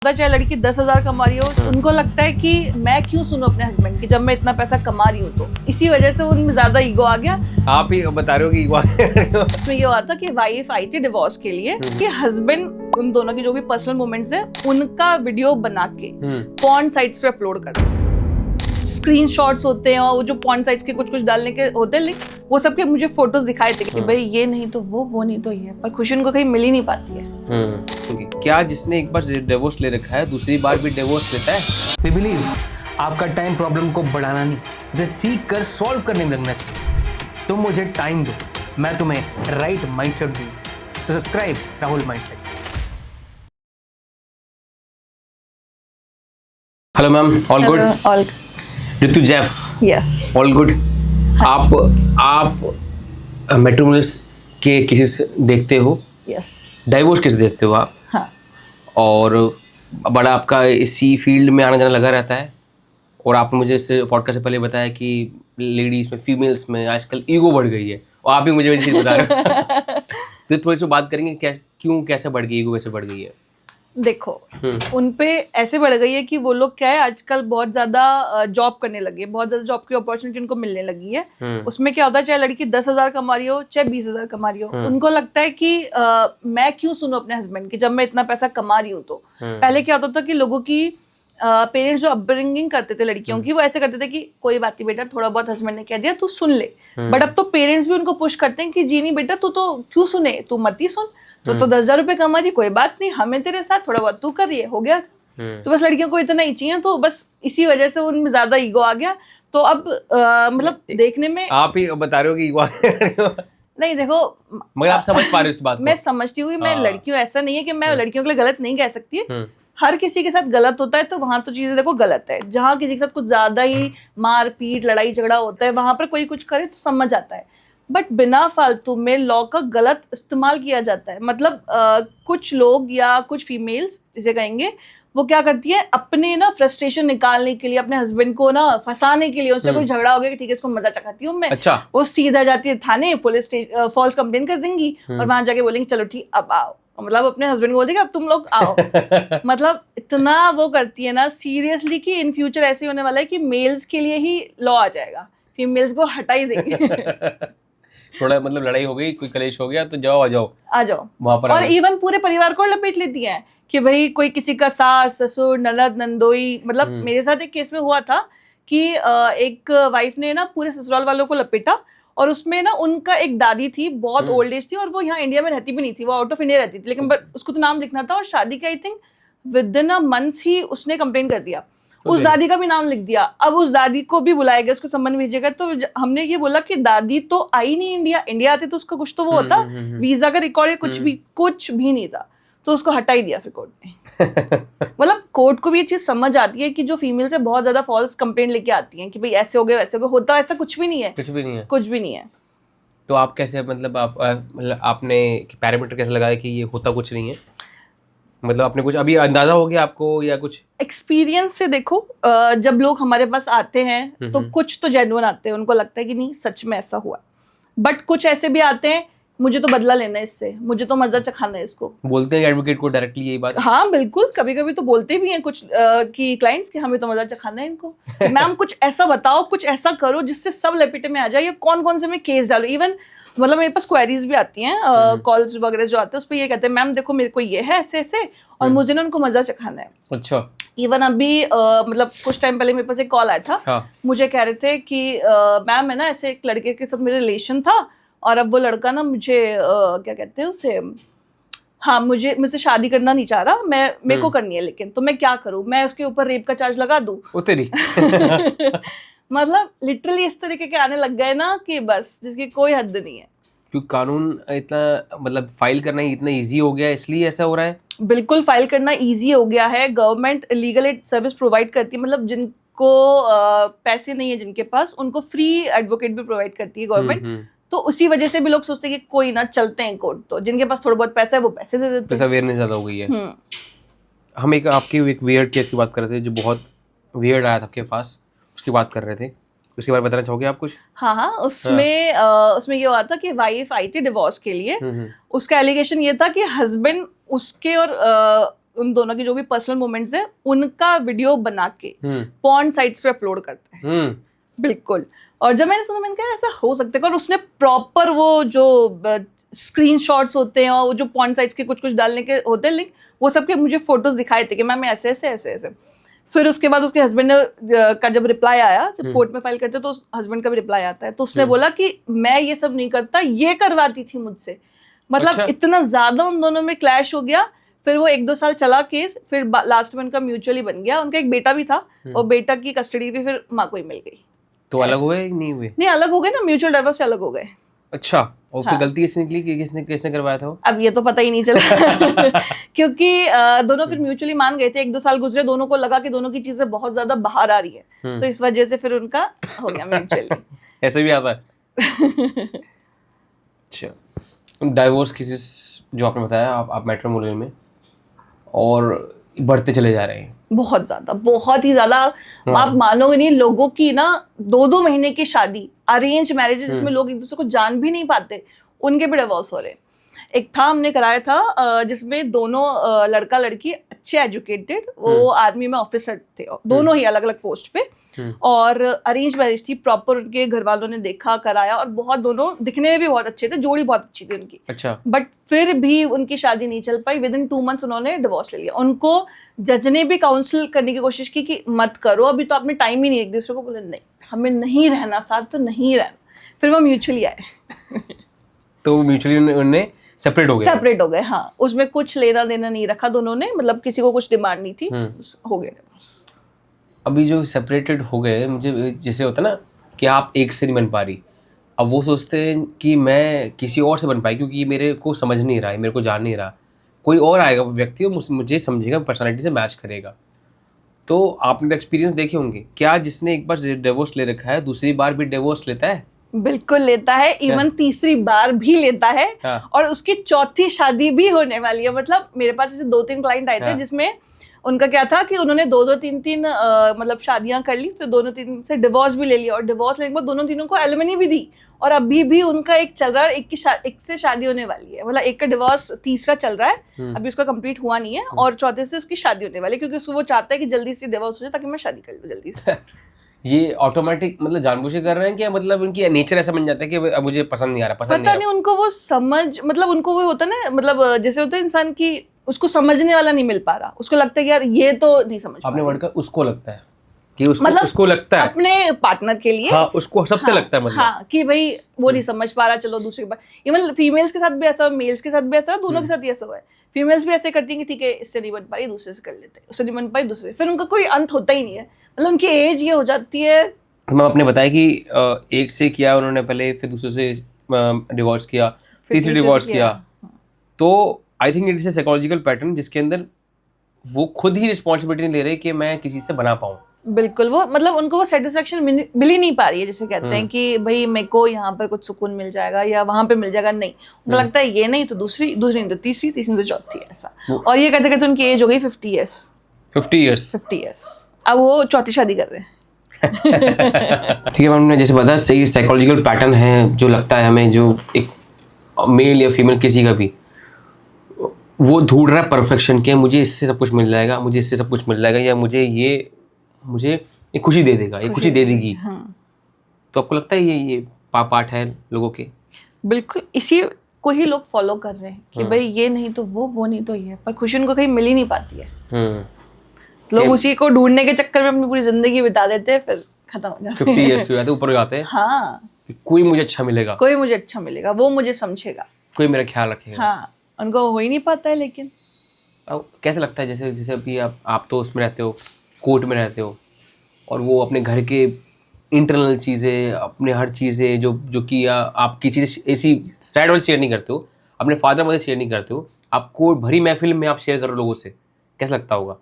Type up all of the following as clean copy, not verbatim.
पता चाहे लड़की 10,000 कमा रही हो, उनको लगता है कि मैं क्यों सुनूं अपने हस्बैंड की जब मैं इतना पैसा कमा रही हूँ। तो इसी वजह से उनमें ज्यादा ईगो आ गया। आप ही बता रहे हो कि ईगो आ गया। उसमें ये हुआ था कि वाइफ आई थी डिवोर्स के लिए कि हस्बैंड उन दोनों की जो भी पर्सनल मोमेंट्स है उनका वीडियो बना के पॉर्न साइट्स पे अपलोड कर दे। स्क्रीनशॉट्स होते हैं और वो जो पॉर्न साइट्स के कुछ डालने के होते हैं लिंक, वो सबके मुझे फोटोज दिखाए थे कि भाई ये नहीं तो वो नहीं तो ये, पर खुशी उनको कहीं मिल ही नहीं पाती है। क्या जिसने एक बार डिवोर्स ले रखा है दूसरी बार भी डिवोर्स लेता है? वी बिलीव आपका टाइम प्रॉब्लम को बढ़ाना नहीं, उसे सीख कर सॉल्व करने में लगना चाहिए। तुम मुझे टाइम दो, मैं तुम्हें राइट माइंडसेट दूं। तो subscribe Rahul mindset. Hello ma'am, all good? All ऋतु जैफ, यस, ऑल गुड। आप मैट्रिमोनियल्स के केसेस देखते हो? यस, डाइवोर्स केस देखते हो आप? हाँ, और बड़ा आपका इसी फील्ड में आना जाना लगा रहता है। और आपने मुझे इस पॉडकास्ट से पहले बताया कि लेडीज में, फीमेल्स में आजकल ईगो बढ़ गई है, और आप ही मुझे वैसी चीज़ बता रहे हो। तो थोड़ी सी बात करेंगे कैसे बढ़ गई ईगो, कैसे बढ़ गई है? देखो उनपे ऐसे बढ़ गई है कि वो लोग क्या है आजकल बहुत ज्यादा जॉब करने लगे, बहुत ज्यादा जॉब की अपॉर्चुनिटी उनको मिलने लगी है। उसमें क्या होता है, चाहे लड़की 10,000 कमा रही हो चाहे 20,000 कमा रही हो, उनको लगता है कि मैं क्यों सुनूं अपने हस्बैंड की जब मैं इतना पैसा कमा रही हूँ। तो पहले क्या होता था कि लोगों की पेरेंट्स जो अपब्रिंगिंग करते थे लड़कियों की, वो ऐसे करते थे कि कोई बात नहीं बेटा, थोड़ा बहुत हस्बैंड ने कह दिया तू सुन ले। बट अब तो पेरेंट्स भी उनको पुश करते हैं कि जी नहीं बेटा, तू तो क्यों सुने, तू मत ही सुन, तो 10,000 रुपए कमा रही, कोई बात नहीं, हमें तेरे साथ थोड़ा बहुत तू कर रही है, हो गया। तो बस लड़कियों को इतना ही चाहिए, तो बस इसी वजह से उनमें ज्यादा ईगो आ गया। तो अब मतलब देखने में आप ही बता रहे हो कि ईगो आ गया। नहीं, देखो, मगर आप समझ पा रहे हो इस बात को? मैं समझती हूँ, मैं लड़कियों, ऐसा नहीं है कि मैं लड़कियों के लिए गलत नहीं कह सकती। हर किसी के साथ गलत होता है, तो वहां तो चीजें देखो गलत है। जहां किसी के साथ कुछ ज्यादा ही मारपीट लड़ाई झगड़ा होता है, वहां पर कोई कुछ करे तो समझ आता है। बट बिना फालतू में लॉ का गलत इस्तेमाल किया जाता है। मतलब कुछ लोग या कुछ फीमेल्स जिसे कहेंगे, वो क्या करती है, अपने ना फ्रस्ट्रेशन निकालने के लिए, अपने हस्बैंड को ना फंसाने के लिए, उससे कोई झगड़ा हो गया कि ठीक है इसको मजा चखाती हूँ मैं, अच्छा, वो सीधा जाती है थाने, पुलिस फॉल्स कंप्लेन कर देंगी और वहां जाके बोलेंगे चलो ठीक अब आओ। मतलब अपने हस्बैंड को बोल देंगे अब तुम लोग आओ। मतलब इतना वो करती है ना सीरियसली कि इन फ्यूचर ऐसे होने वाला है कि मेल्स के लिए ही लॉ आ जाएगा, फीमेल्स को हटा ही देंगे। थोड़ा मतलब लड़ाई हो गई, कोई कलेश हो गया तो जाओ आ जाओ वहां पर। और इवन पूरे परिवार को लपेट लेती हैं कि भाई कोई किसी का सास ससुर ननद नंदोई। मतलब मेरे साथ एक केस में हुआ था कि एक वाइफ ने ना पूरे ससुराल वालों को लपेटा, और उसमें ना उनका एक दादी थी, बहुत ओल्ड एज थी, और वो यहाँ इंडिया में रहती भी नहीं थी, वो आउट ऑफ इंडिया रहती थी, लेकिन उसको तो नाम लिखना था, और शादी का I think with in a months ही उसने कंप्लेन कर दिया। उस दादी का भी नाम लिख दिया। अब उस दादी को भी बुलाया गया, उसको सम्मान भेजेगा। तो हमने ये बोला कि दादी तो आई नहीं इंडिया आते तो उसका कुछ तो वो होता, वीजा का रिकॉर्ड या कुछ भी नहीं था, तो उसको हटा ही दिया फिर कोर्ट ने। मतलब कोर्ट को भी ये चीज समझ आती है कि जो फीमेल से बहुत ज्यादा फॉल्स कंप्लेंट लेके आती हैं कि भाई ऐसे हो गए वैसे हो गए, होता ऐसा कुछ भी नहीं है, कुछ भी नहीं है। तो आप कैसे, मतलब आपने पैरामीटर कैसे लगाया कि ये होता कुछ नहीं है? मतलब आपने कुछ अभी अंदाजा हो गया आपको, या कुछ एक्सपीरियंस से? देखो जब लोग हमारे पास आते हैं तो कुछ तो जेन्युइन आते हैं, उनको लगता है कि नहीं सच में ऐसा हुआ। बट कुछ ऐसे भी आते हैं, मुझे तो बदला लेना है इससे, मुझे तो मजा चखाना है इसको। बोलते हैं एडवोकेट को डायरेक्टली यही बात? हाँ बिल्कुल, कभी कभी तो बोलते भी हैं कुछ की क्लाइंट्स कि हमें तो मजा चखाना है इनको। मैम कुछ ऐसा बताओ, कुछ ऐसा करो जिससे सब लपेटे में आ जाए, या कौन कौन से मैं केस डालूं। इवन मतलब मेरे पास क्वेरीज भी आती हैं, कॉल्स वगैरह जो आते हैं उस पर ये कहते हैं मैम देखो मेरे को ये है ऐसे ऐसे, और मुझे ना उनको मजा चखाना है। अच्छा। इवन अभी मतलब कुछ टाइम पहले मेरे पास एक कॉल आया था। हाँ। मुझे कह रहे थे कि मैम है ना ऐसे एक लड़के के साथ मेरा रिलेशन था, और अब वो लड़का ना मुझे क्या कहते हैं उसे, हाँ मुझसे शादी करना नहीं चाह रहा, मेरे को करनी है, लेकिन तो मैं क्या करूं, मैं उसके ऊपर रेप का चार्ज लगा दूं? उतरी। मतलब लिटरली इस तरीके के आने लग गए ना कि बस जिसकी कोई हद नहीं है। क्योंकि कानून इतना, मतलब फाइल करना ही इतना इजी हो गया है, इसलिए ऐसा हो रहा है। बिल्कुल फाइल करना इजी हो गया है। Government legal aid service provide करती है, मतलब जिनको पैसे नहीं है जिनके पास, उनको फ्री एडवोकेट भी प्रोवाइड करती है गवर्नमेंट। तो उसी वजह से भी लोग सोचते हैं कि कोई ना चलते हैं कोर्ट, तो जिनके पास थोड़ा बहुत पैसा है वो पैसे दे देते हैं। पैसा अवेयरनेस ज्यादा हो गई है। हम आपकी एक वियर्ड केस की बात कर रहे थे, जो बहुत वियर्ड आया था आपके पास, उसकी बात कर रहे थे, उसके बारे में बताना चाहोगे आप कुछ? हाँ, उसमें ये हुआ था कि वाइफ आई थी डिवोर्स के लिए। उसका एलिगेशन ये था कि हस्बैंड उसके और उन दोनों की जो भी पर्सनल मोमेंट्स है उनका वीडियो बना के हम्म पॉर्न साइट्स पे अपलोड करता है। हम्म बिल्कुल। और जब मैंने सुना मैंने कहा ऐसा हो सकता है, और उसने प्रॉपर वो जो स्क्रीनशॉट्स होते हैं और वो जो पॉर्न साइट्स के कुछ कुछ डालने के होते हैं लिंक, वो सबके मुझे फोटोज दिखाए थे कि मैम ऐसे ऐसे ऐसे ऐसे। फिर उसके बाद उसके हस्बैंड का जब रिप्लाई आया, जब कोर्ट में फाइल करते तो हस्बैंड का भी रिप्लाई आता है, तो उसने बोला कि मैं ये सब नहीं करता, ये करवाती थी मुझसे। मतलब अच्छा। इतना ज्यादा उन दोनों में क्लैश हो गया। फिर वो 1-2 साल चला केस, फिर लास्ट में उनका म्यूचुअली बन गया। उनका एक बेटा भी था और बेटा की कस्टडी भी फिर माँ को ही मिल गई। तो अलग हुए कि नहीं हुए? नहीं, अलग हो गए ना, म्यूचुअल डाइवोर्स से अलग हो गए। अच्छा, और फिर हाँ। गलती किसने निकली कि किसने किसने करवाया था वो? अब ये तो पता ही नहीं चला क्योंकि दोनों फिर म्यूचुअली मान गए थे। 1-2 साल गुजरे, दोनों को लगा कि दोनों की चीजें बहुत ज्यादा बाहर आ रही है, तो इस वजह से फिर उनका हो गया म्यूचुअली। ऐसे भी आता है। अच्छा, डाइवोर्स केसेस जो आपने बताया, आप मैट्रिमोनियल में और बढ़ते चले जा रहे हैं। बहुत ज्यादा, बहुत ही ज्यादा। आप मानोगे नहीं, लोगों की ना 2-2 महीने की शादी, अरेंज मैरिज जिसमें लोग एक दूसरे को जान भी नहीं पाते, उनके भी डिवोर्स हो रहे हैं। एक था, हमने कराया था जिसमें दोनों लड़का लड़की अच्छे एजुकेटेड, वो आर्मी में ऑफिसर थे, दोनों ही अलग अलग पोस्ट पे, और अरेंज मैरिज थी प्रॉपर। उनके घर वालों ने देखा, कराया, और बहुत दोनों दिखने में भी बहुत अच्छे थे, जोड़ी बहुत अच्छी थी उनकी। अच्छा। बट फिर भी उनकी शादी नहीं चल पाई। विद इन 2 मंथ्स उन्होंने डिवोर्स ले लिया। उनको जज ने भी काउंसिल करने की कोशिश की कि मत करो, अभी तो आपने टाइम ही नहीं एक दूसरे को। बोले नहीं, हमें नहीं रहना साथ, तो नहीं रहना। फिर वो म्यूचुअली आए। तो म्यूचुअली उन्हें सेपरेट हो गए? सेपरेट हो गए, हाँ। उसमें कुछ लेना देना नहीं रखा दोनों ने, मतलब किसी को कुछ डिमांड नहीं थी, हो गए बस। अभी जो सेपरेटेड हो गए, मुझे जैसे होता ना कि आप एक से नहीं बन पा रही, अब वो सोचते हैं कि मैं किसी और से बन पाई, क्योंकि मेरे को समझ नहीं रहा है, मेरे को जान नहीं रहा, कोई और आएगा व्यक्ति और मुझे समझेगा, पर्सनालिटी से मैच करेगा। तो आपने तो एक्सपीरियंस देखे होंगे, क्या जिसने एक बार डिवोर्स ले रखा है दूसरी बार भी डिवोर्स लेता है? बिल्कुल लेता है, इवन तीसरी बार भी लेता है। हाँ। और उसकी चौथी शादी भी होने वाली है। मतलब मेरे पास ऐसे 2-3 क्लाइंट आए थे, हाँ। जिसमें उनका क्या था कि उन्होंने 2-2, 3-3 मतलब शादियां कर ली, तो दोनों तीन से डिवोर्स भी ले लिया, और डिवोर्स लेने के बाद दोनों तीनों को एलिमनी भी दी। और अभी भी उनका एक चल रहा है, एक से शादी होने वाली है। मतलब एक का डिवोर्स तीसरा चल रहा है, अभी उसका कंप्लीट हुआ नहीं है, और चौथे से उसकी शादी होने वाली है, क्योंकि उसको वो चाहता है कि जल्दी से डिवोर्स हो जाए ताकि मैं शादी कर लूँ जल्दी से। ये ऑटोमेटिक मतलब जानबूझ के कर रहे हैं क्या? मतलब उनकी नेचर ऐसा बन जाता है कि अब मुझे पसंद नहीं आ रहा, पसंद पता नहीं नहीं उनको वो समझ, मतलब उनको वो होता है ना, मतलब जैसे होता है इंसान की, उसको समझने वाला नहीं मिल पा रहा, उसको लगता है कि यार ये तो नहीं समझ पा आपने रहा। वर्ड का उसको लगता है कि उसको, मतलब उसको लगता है अपने पार्टनर के लिए, हाँ, उसको सबसे हाँ, लगता है मतलब। हाँ, कि भाई वो नहीं समझ पा रहा, चलो दूसरी बार। इवन फीमेल्स के साथ भी ऐसा, मेल्स के साथ भी ऐसा, दोनों के साथ ही ऐसा हुआ है। फीमेल्स भी ऐसे करती हैं कि ठीक है, इससे नहीं बन पाई, दूसरे से कर लेते हैं, उससे नहीं बन पाई, दूसरे से। फिर उनका कोई अंत होता ही नहीं है। मतलब उनकी एज ये हो जाती है। मैम आपने बताया कि एक से किया उन्होंने पहले, फिर दूसरे से डिवोर्स किया, तीसरी डिवोर्स किया। तो I think it is a psychological pattern जिसके अंदर वो खुद ही रिस्पॉन्सिबिलिटी नहीं ले रहे कि मैं किसी से बना पाऊँ। बिल्कुल, वो मतलब उनको वो सेटिस्फेक्शन मिल ही नहीं पा रही है, जिसे कहते हैं कि भाई मेरे को यहाँ पर कुछ सुकून मिल जाएगा या वहां पे मिल जाएगा। नहीं, उनको लगता है ये नहीं तो दूसरी, दूसरी नहीं तो तीसरी, तीसरी नहीं तो चौथी, ऐसा। और ये करते करते उनकी एज हो गई 50 ईयर्स। 50 ईयर्स, अब वो चौथी शादी कर रहे हैं। ठीक है मैम, ने जैसे बताया सही साइकोलॉजिकल पैटर्न है जो लगता है हमें, जो एक मेल या फीमेल किसी का भी वो ढूंढ रहा है परफेक्शन के, मुझे इससे सब कुछ मिल जाएगा, मुझे इससे सब कुछ मिल जाएगा, या मुझे ये खुशी दे देगा, ये खुशी दे देगी। हाँ। तो आपको लगता है ये पार्ट है लोगों के? बिल्कुल, इसी को ही लोग फॉलो कर रहे हैं कि भाई ये नहीं तो वो नहीं तो ये, पर खुशी उनको कहीं मिल ही नहीं पाती है। लोग उसी को ढूंढने के चक्कर में अपनी पूरी जिंदगी बिता देते हैं, फिर खत्म हो जाते हैं। 50 ईयर्स हो जाते, ऊपर हो जाते हैं। हाँ, कोई मुझे अच्छा मिलेगा, कोई मुझे अच्छा मिलेगा, वो मुझे समझेगा, कोई मेरा ख्याल रखेगा। हाँ, उनको हो ही नहीं पाता है। लेकिन अब कैसे लगता है, जैसे जैसे अभी आप तो उसमें रहते हो, कोर्ट में रहते हो, और वो अपने घर के इंटरनल चीज़ें, अपने हर चीज़ें जो कि आपकी चीज़ें ऐसी साइड वाली शेयर नहीं करते हो, अपने फादर मदर शेयर नहीं करते हो, आपको भरी महफिल में आप शेयर करो लोगों से, कैसा लगता होगा?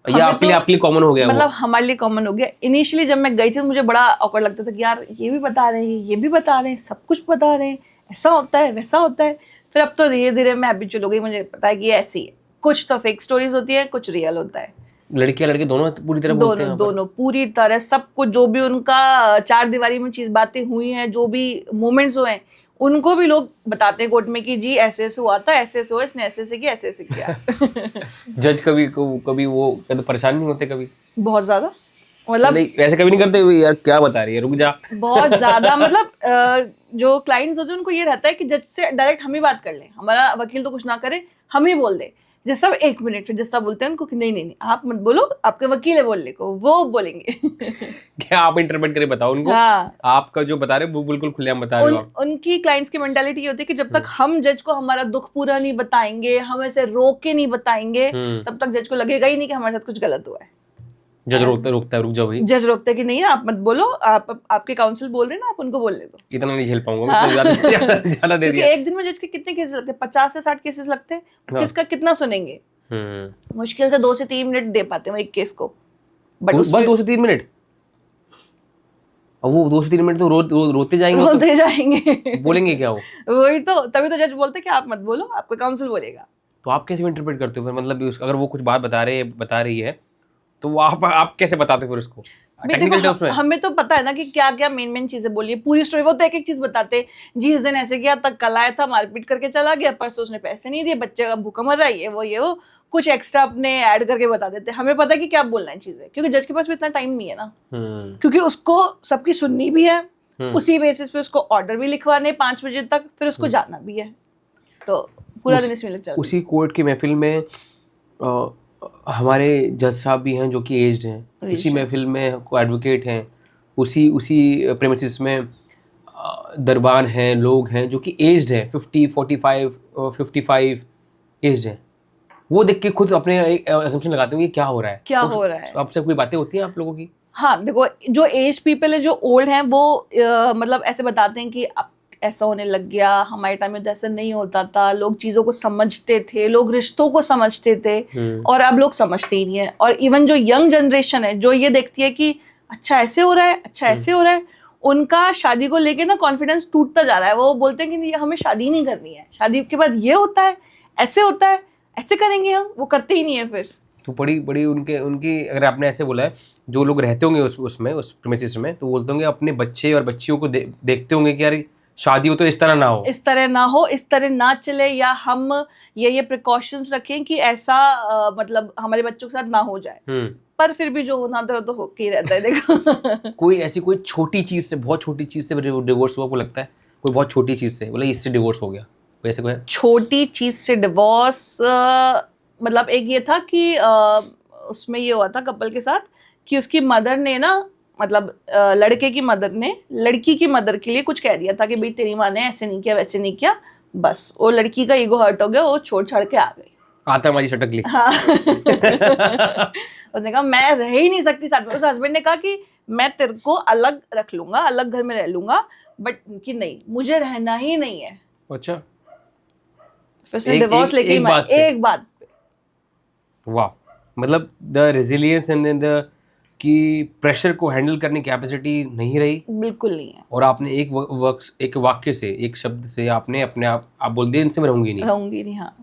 या आपके लिए कॉमन हो गया? मतलब हमारे लिए कॉमन हो गया। इनिशियली जब मैं गई थी तो मुझे बड़ा ऑकवर्ड लगता था कि यार ये भी बता रहे हैं, ये भी बता रहे हैं, सब कुछ बता रहे हैं, ऐसा होता है वैसा होता है। फिर अब तो धीरे धीरे मैं हैबिचुअल हो गई, मुझे पता है कि ये ऐसी है। कुछ तो फेक स्टोरीज होती है, कुछ रियल होता है। लड़कियां लड़के दोनों पूरी तरह बोलते हैं? दोनों पूरी तरह, सब कुछ जो भी उनका 4 दीवारी में चीज बातें हुई हैं, जो भी मोमेंट्स हुए हैं, उनको भी लोग बताते हैं कोर्ट में कि जी ऐसे ऐसे हुआ था, ऐसे ऐसे हुआ, इसने ऐसे ऐसे किया, ऐसे ऐसे किया। जज कभी वो कभी परेशान नहीं होते कभी? बहुत ज्यादा, मतलब नहीं ऐसे कभी नहीं करते यार क्या बता रही है, रुक जा। बहुत ज्यादा, मतलब जो क्लाइंट्स होते हैं उनको ये रहता है कि जज से डायरेक्ट हम ही बात कर लें, हमारा वकील तो कुछ ना करे, हम ही बोल दे। जज साहब एक मिनट, फिर जज साहब बोलते हैं उनको कि नहीं नहीं नहीं आप मत बोलो, आपके वकील है बोलने को, वो बोलेंगे। क्या आप इंटरप्रेट करके बताओ उनको? हाँ, आपका जो बता रहे हो वो बिल्कुल खुलेआम बता रहे हो आप। उनकी क्लाइंट्स की मेंटालिटी ये होती है कि जब तक हम जज को हमारा दुख पूरा नहीं बताएंगे, हम ऐसे रोक के नहीं बताएंगे, तब तक जज को लगेगा ही नहीं कि हमारे साथ कुछ गलत हुआ है। जज रोकता है रुक जाओ भाई। जज रोकते कि नहीं आप मत बोलो, आपके काउंसिल बोल रहे हैं ना, आप उनको बोलने दो। इतना नहीं झेल पाऊंगा मैं, ज्यादा दे क्योंकि दिया। एक दिन में जज के कितने केसेस लगते हैं? 50 से 60 केसेस लगते हैं, किसका कितना सुनेंगे? मुश्किल से 2 से 3 मिनट दे पाते हैं एक केस को, बट बस 2 से 3 मिनट? अब वो 2 से 3 मिनट तो रोते जाएंगे, रोते जाएंगे। बोलेंगे क्या वो? वही तो, तभी तो जज बोलते हैं कि आप मत बोलो, आपका काउंसिल बोलेगा। तो आप कैसे इंटरप्रेट करते हो फिर? मतलब अगर वो कुछ बात बता रही है तो वो आप कैसे बताते हो फिर उसको टेक्निकल टर्म्स में? हमें तो पता है ना कि क्या क्या मेन चीजें बोली है, पूरी स्टोरी। वो तो एक एक चीज बताते, जी इस दिन ऐसे किया, तक कल आया था, मारपीट करके चला गया, परसों उसने पैसे नहीं दिए, बच्चे का भूखा मर रहा है, ये वो कुछ एक्स्ट्रा अपने ऐड करके बता देते। हमें पता है कि क्या बोलना है चीजें, क्योंकि जज के पास भी इतना टाइम नहीं है ना, क्योंकि उसको सबकी सुननी भी है, उसी बेसिस पे उसको ऑर्डर भी लिखवाने 5 बजे तक, फिर उसको जाना भी है, तो पूरा दिन इसमें लग जाता है। उसी कोर्ट की महफिल में हमारे जज साहब भी हैं जो कि एज्ड हैं, उसी महफिल में को एडवोकेट हैं, उसी प्रेमिसेस में दरबान हैं, लोग हैं जो कि एज्ड हैं, 50 45 55 एज्ड हैं। वो देख के खुद अपने एक असम्पशन लगाते होंगे क्या हो रहा है, क्या हो रहा है। आपसे कोई बातें होती हैं आप लोगों की? हाँ देखो, जो एज पीपल है, जो ओल्ड हैं, वो मतलब ऐसे बताते हैं कि अब ऐसा होने लग गया, हमारे टाइम में तो ऐसा नहीं होता था, लोग चीजों को समझते थे, लोग रिश्तों को समझते थे, और अब लोग समझते ही नहीं है। और इवन जो यंग जनरेशन है जो ये देखती है कि अच्छा ऐसे हो रहा है, अच्छा ऐसे हो रहा है, उनका शादी को लेके ना कॉन्फिडेंस टूटता जा रहा है। वो बोलते हैं कि हमें शादी नहीं करनी है, शादी के बाद ये होता है, ऐसे होता है, ऐसे करेंगे हम, वो करते ही नहीं है फिर। तो बड़ी उनकी अगर आपने ऐसे बोला है, जो लोग रहते होंगे उस प्रीमिसेस में, तो बोलते होंगे अपने बच्चे और बच्चियों को देखते होंगे कि यार शादी हो तो इस तरह ना हो, इस तरह ना चले, या हम ये प्रिकॉशंस रखें कि ऐसा मतलब हमारे बच्चों के साथ ना हो जाए। पर फिर भी जो होना था तो होके ही रहता है। देखो कोई छोटी चीज से, बहुत छोटी चीज से डिवोर्स हुआ, को लगता है कोई बहुत छोटी चीज से बोले इससे डिवोर्स हो गया, वैसे कोई छोटी चीज से डिवोर्स? मतलब एक ये था कि उसमें ये हुआ था कपल के साथ कि उसकी मदर ने ना, मतलब लड़के की मदर ने लड़की की मदर के लिए कुछ कह दिया था कि भाई तेरी माँ ने ऐसे नहीं किया, वैसे नहीं किया, बस वो लड़की का ईगो हर्ट हो गया, वो छोड़ छाड़ के आ गई, आतंकवादी सटक ली। हाँ। उसने कहा मैं रह ही नहीं सकती साथ में। उस हस्बैंड ने कहा कि मैं तेरे को अलग रख लूंगा, अलग घर में रह लूंगा, बट कि नहीं, मुझे रहना ही नहीं है। अच्छा, फिर डिवोर्स लेके एक बात पे। वाह, मतलब द रेजिलियंस एंड द कि प्रेशर को हैंडल करने की कैपेसिटी नहीं रही, बिल्कुल नहीं है। और आपने एक वाक्य से, एक शब्द से आपने अपने आप बोल दिया इनसे मैं रहूंगी नहीं। हाँ,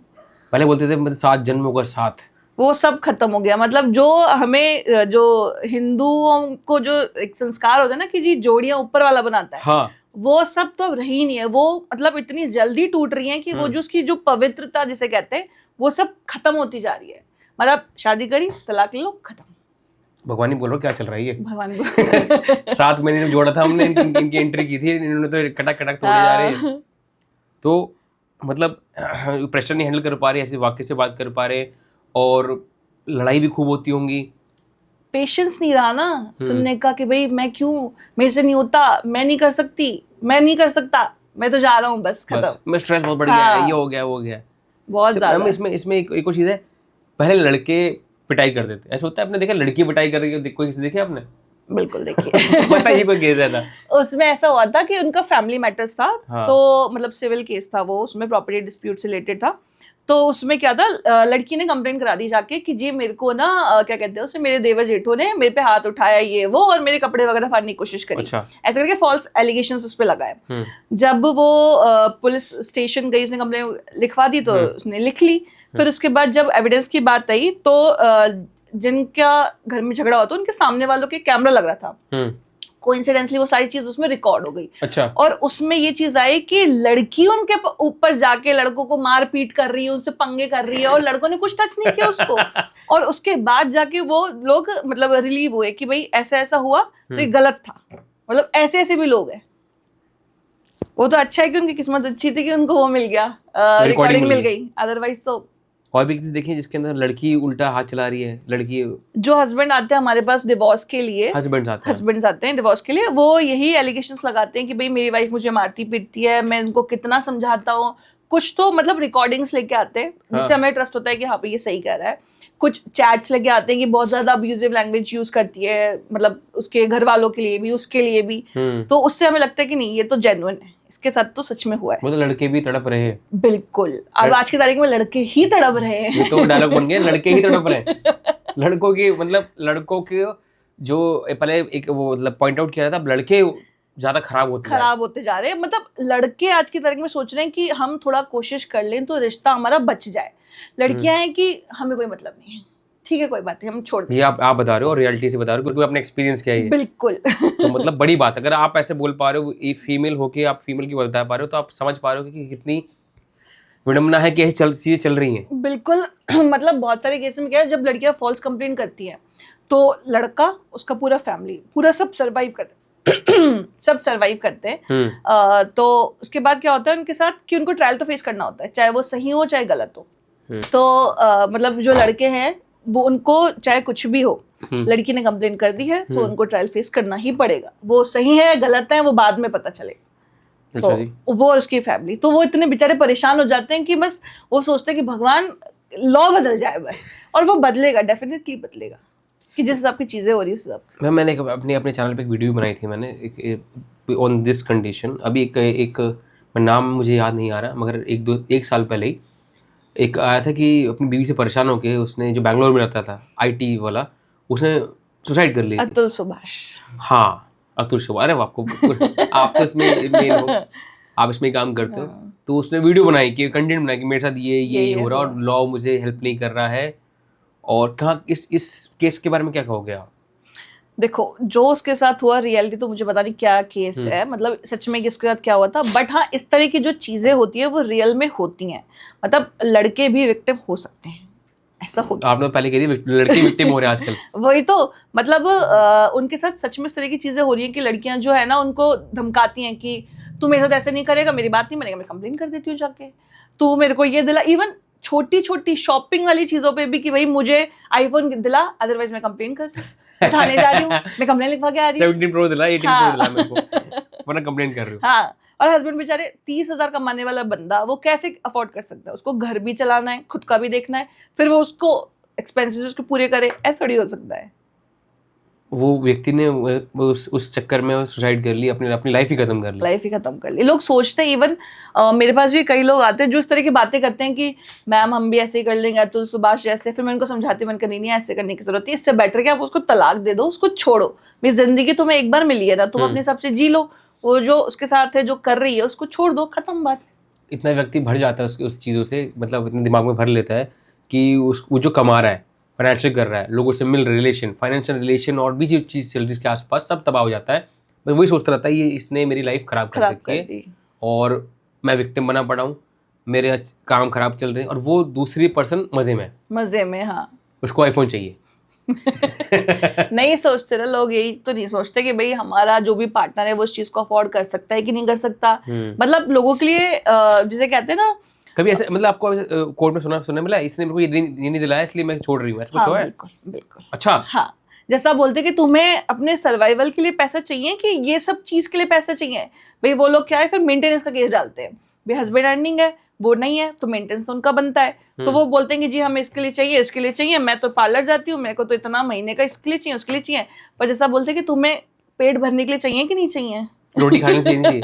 पहले बोलते थे मतलब 7 जन्म होगा साथ, वो सब खत्म हो गया। मतलब जो हमें, जो हिंदुओं को जो एक संस्कार होता है ना कि जी जोड़ियां ऊपर वाला बनाता है, हाँ, वो सब तो अब रही नहीं है। वो मतलब इतनी जल्दी टूट रही है कि वो जो उसकी जो पवित्रता जिसे कहते हैं, वो सब खत्म होती जा रही है। मतलब शादी करी, तलाक ले लो, खत्म। भगवान ही बोल रहा हूँ क्या चल रहा है ये, भगवान को 7 महीने में जोड़ा था हमने, इनकी एंट्री की थी, इन्होंने तो कटक तोड़े जा रहे हैं। तो मतलब प्रेशर नहीं हैंडल कर पा रहे, ऐसे वाक्य से बात कर पा रहे, और लड़ाई भी खूब होती होंगी। पेशेंस नहीं रहा ना सुनने का कि भाई मैं क्यों, मेरे से नहीं होता, मैं नहीं कर सकती, मैं नहीं कर सकता, मैं तो जा रहा हूँ, बस खत्म। मैं स्ट्रेस बहुत बढ़ गया है, ये हो गया, वो हो गया बहुत ज्यादा। इसमें एक और चीज़ है, पहले लड़के पिटाई कर देते, ऐसा होता है, आपने देखा लड़की पिटाई कर रही है, कोई किसी देखे आपने? बिल्कुल देखिए। बताइए कोई केस है था उसमें ऐसा हुआ था कि उनका फैमिली मैटर्स था। हाँ। तो मतलब सिविल केस था वो, उसमें प्रॉपर्टी डिस्प्यूट से रिलेटेड था। तो उसमें क्या था, लड़की ने कंप्लेंट करा दी जाके कि जी मेरे को ना क्या कहते हैं उसे, मेरे देवर जेठो ने मेरे पे हाथ उठाया, ये वो, और मेरे कपड़े वगैरह फाड़ने की कोशिश करी। अच्छा। ऐसे करके फॉल्स एलिगेशंस उस पे लगाए। जब वो पुलिस स्टेशन गई, उसने कंप्लेंट लिखवा दी, तो उसने लिख ली। फिर उसके बाद जब एविडेंस की बात आई, तो जिनका घर में झगड़ा हुआ था उनके सामने वालों के कैमरा लग रहा था, कोइंसिडेंटली वो सारी चीज उसमें रिकॉर्ड हो गई। अच्छा। और उसमें ये चीज आई कि लड़की उनके ऊपर जाके लड़कों को मार पीट कर रही है, उससे पंगे कर रही है, और लड़कों ने कुछ टच नहीं किया उसको। और उसके बाद जाके वो लोग मतलब रिलीव हुए कि भाई ऐसा ऐसा हुआ तो ये गलत था। मतलब ऐसे ऐसे भी लोग हैं। वो तो अच्छा है कि उनकी किस्मत अच्छी थी कि उनको वो मिल गया, रिकॉर्डिंग मिल गई, अदरवाइज तो। और भी चीज देखिए जिसके अंदर लड़की उल्टा हाथ चला रही है, लड़की जो हस्बैंड आते हैं हमारे पास डिवोर्स के लिए, हस्बैंड आते हैं डिवोर्स के लिए, वो यही एलिगेशंस लगाते हैं कि भाई मेरी वाइफ मुझे मारती पीटती है, मैं इनको कितना समझाता हूँ। कुछ तो मतलब रिकॉर्डिंग्स लेके आते हैं जिससे हमें ट्रस्ट होता है कि हाँ भाई ये सही कह रहा है। कुछ चैट्स लेके आते हैं कि बहुत ज्यादा अब्यूजिव लैंग्वेज यूज करती है, मतलब उसके घर वालों के लिए भी, उसके लिए भी। तो उससे हमें लगता है कि नहीं ये तो जेन्युइन है, इसके साथ तो सच में हुआ है। मतलब लड़के भी तड़प रहे हैं। बिल्कुल, अब आज की तारीख में लड़के ही तड़प रहे हैं। ये तो डायलॉग बन गया, लड़के ही तड़प रहे हैं। लड़कों की मतलब लड़कों के जो पहले एक वो मतलब पॉइंट आउट किया था, अब लड़के ज्यादा खराब होते जा रहे हैं। मतलब लड़के आज की तारीख में सोच रहे हैं कि हम थोड़ा कोशिश कर लें तो रिश्ता हमारा बच जाए। लड़कियां हैं कि हमें कोई मतलब नहीं है, ठीक है कोई बात नहीं, हम छोड़ दें। ये आप बता रहे हो और रियलिटी से बता रहे हो क्योंकि आपने एक्सपीरियंस किया है। बिल्कुल। तो मतलब बड़ी बात है, अगर आप ऐसे बोल पा रहे हो, ये फीमेल होके आप फीमेल की बता पा रहे हो, तो आप समझ पा रहे हो कि कितनी विडम्बना है कि ऐसी चीजें चल रही हैं। बिल्कुल। मतलब बहुत सारे केस में क्या है, जब लड़कियां फॉल्स कंप्लेंट करती हैं तो लड़का, उसका पूरा फैमिली, पूरा सब सर्वाइव करते सब सर्वाइव करते हैं। तो उसके बाद क्या होता है उनके साथ कि उनको ट्रायल तो फेस करना होता है, चाहे वो सही हो चाहे गलत हो। तो मतलब जो लड़के हैं वो, उनको चाहे कुछ भी हो, लड़की ने कंप्लेन कर दी है तो उनको ट्रायल फेस करना ही पड़ेगा। वो सही है गलत है वो बाद में पता चलेगा। तो वो और उसकी फैमिली, तो वो इतने बेचारे परेशान हो जाते हैं कि बस वो सोचते हैं कि भगवान लॉ बदल जाए बस, और वो बदलेगा, डेफिनेटली बदलेगा, कि जिस हिसाब की चीजें हो रही है। मैंने अपने चैनल पे एक वीडियो बनाई थी मैंने ऑन दिस कंडीशन। अभी एक नाम मुझे याद नहीं आ रहा, मगर एक साल पहले ही एक आया था कि अपनी बीवी से परेशान होके उसने, जो बैंगलोर में रहता था IT वाला, उसने सुसाइड कर ली। अतुल सुभाष। हाँ, अतुल सुभाष। अरे आपको आप तो इसमें मेन हो, आप इसमें काम करते हो। तो उसने वीडियो बनाई कि कंटेंट बनाया कि मेरे साथ ये हो रहा है और लॉ मुझे हेल्प नहीं कर रहा है। और कहाँ इस केस के बारे में क्या कहोगे आप? देखो, जो उसके साथ हुआ रियलिटी तो मुझे पता नहीं क्या केस है, मतलब सच में किसके साथ क्या हुआ था, बट हाँ इस तरह की जो चीजें होती है वो रियल में होती हैं। मतलब लड़के भी विक्टिम हो सकते हैं, ऐसा होता है। आपने पहले कह दी लड़के विक्टिम हो रहे हैं आजकल। वही तो मतलब उनके साथ सच में इस तरह की चीजें हो रही हैं कि लड़कियां जो है ना उनको धमकाती हैं कि तू मेरे साथ ऐसे नहीं करेगा, मेरी बात नहीं मानेगा, मैं कंप्लेन कर देती हूँ जाके, तू मेरे को ये दिला। इवन छोटी छोटी शॉपिंग वाली चीजों पे भी कि भाई मुझे आईफोन दिला, अदरवाइज मैं कंप्लेन कर रही हूँ, थाने जा रही हूँ, मैं कंप्लेन लिखवा के आ रही हूँ। 17 प्रो दिला, 18 प्रो दिला मेरे को, वरना कंप्लेन कर रही हूँ। हाँ, और हस्बैंड बेचारे 30,000 कमाने वाला बंदा, वो कैसे अफोर्ड कर सकता है? उसको घर भी चलाना है, खुद का भी देखना है, फिर वो उसको एक्सपेंसेस उसके पूरे करे, ऐसा थोड़ी हो सकता है। वो व्यक्ति ने उस चक्कर में सुसाइड कर ली, अपनी लाइफ ही खत्म कर ली। लोग सोचते हैं, इवन मेरे पास भी कई लोग आते हैं जो इस तरह की बातें करते हैं कि मैम हम भी ऐसे ही कर लेंगे अतुल सुभाष जैसे। फिर मैं उनको समझाती हूँ, मैंने कहा नहीं ऐसे करने की जरूरत है, इससे बेटर कि आप उसको तलाक दे दो, उसको छोड़ो। मेरी जिंदगी तुम्हें एक बार मिली है ना, तुम अपने हिसाब से जी लो, वो जो उसके साथ है जो कर रही है उसको छोड़ दो, खत्म बात। इतना व्यक्ति भर जाता है उस चीज़ों से, मतलब इतने दिमाग में भर लेता है कि वो जो कमा रहा है, फाइनेंशियल कर रहा है, लोगों से मिल रिलेशन, फाइनेंशियल रिलेशन और भी जो चीज़ चल रही है इसके आसपास, सब तबाह हो जाता है। मैं वही सोचता रहता है ये इसने मेरी लाइफ खराब कर दी और मैं विक्टिम बना पड़ा हूँ, मेरे काम खराब चल रहे हैं, और वो दूसरी पर्सन मजे में। हाँ, उसको आईफोन चाहिए। नहीं सोचते ना लोग, यही तो नहीं सोचते कि भाई हमारा जो भी पार्टनर है वो उस चीज को अफोर्ड कर सकता है कि नहीं कर सकता। मतलब लोगों के लिए जिसे कहते हैं ना, कभी ऐसे मतलब आपको कोर्ट में सुनने मिला इसने मेरे को ये नहीं दिलाया इसलिए मैं छोड़ रही हूँ, ऐसा कुछ हुआ है? बिल्कुल। अच्छा, हाँ, जैसा बोलते कि तुम्हें अपने सर्वाइवल के लिए पैसा चाहिए कि ये सब चीज के लिए पैसा चाहिए, भाई वो लोग क्या है फिर मेंटेनेंस का केस डालते हैं। भाई हस्बैंड अर्निंग है, वो नहीं है, तो मेंटेनेंस तो उनका बनता है। तो वो बोलते हैं कि जी हमें इसके लिए चाहिए, इसके लिए चाहिए, मैं तो पार्लर जाती हूँ, मेरे को तो इतना महीने का इसके लिए चाहिए, उसके लिए चाहिए। पर जैसा बोलते हैं कि तुम्हें पेट भरने के लिए चाहिए कि नहीं चाहिए, रोटी खाने चाहिए।